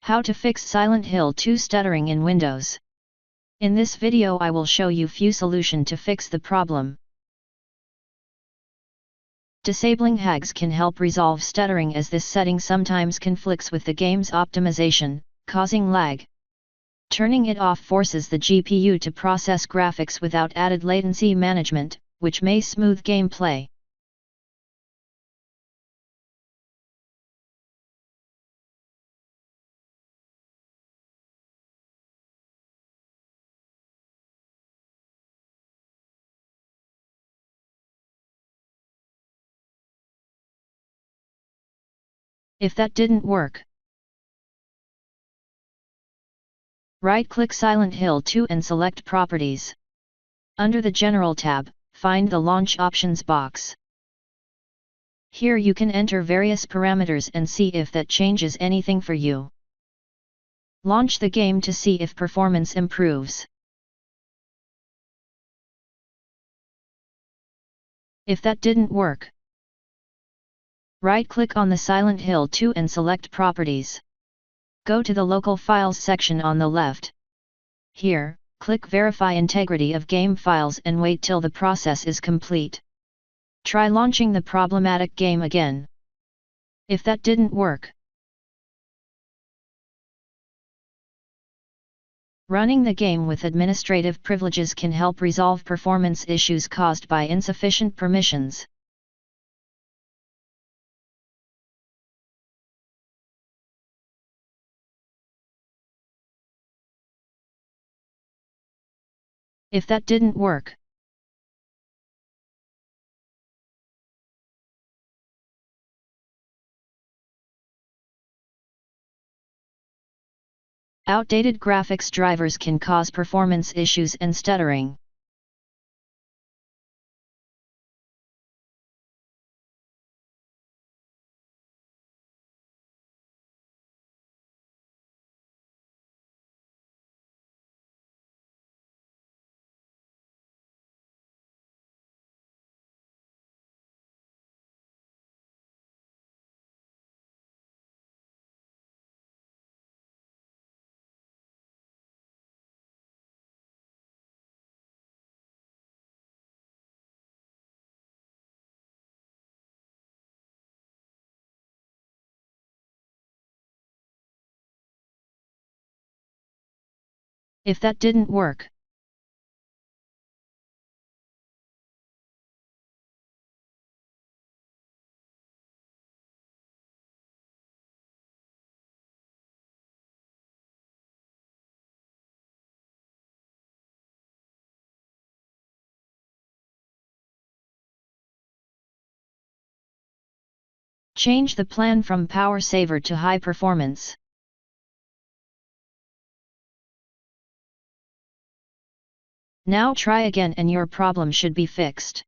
How to fix Silent Hill 2 stuttering in Windows. In this video I will show you few solution to fix the problem. Disabling HAGs can help resolve stuttering as this setting sometimes conflicts with the game's optimization, causing lag. Turning it off forces the GPU to process graphics without added latency management, which may smooth gameplay. If that didn't work, right-click Silent Hill 2 and select Properties. Under the General tab, find the Launch Options box. Here you can enter various parameters and see if that changes anything for you. Launch the game to see if performance improves. If that didn't work, right-click on the Silent Hill 2 and select Properties. Go to the Local Files section on the left. Here, click Verify Integrity of Game Files and wait till the process is complete. Try launching the problematic game again. If that didn't work, running the game with administrative privileges can help resolve performance issues caused by insufficient permissions. If that didn't work, outdated graphics drivers can cause performance issues and stuttering. If that didn't work, change the plan from power saver to high performance. Now try again and your problem should be fixed.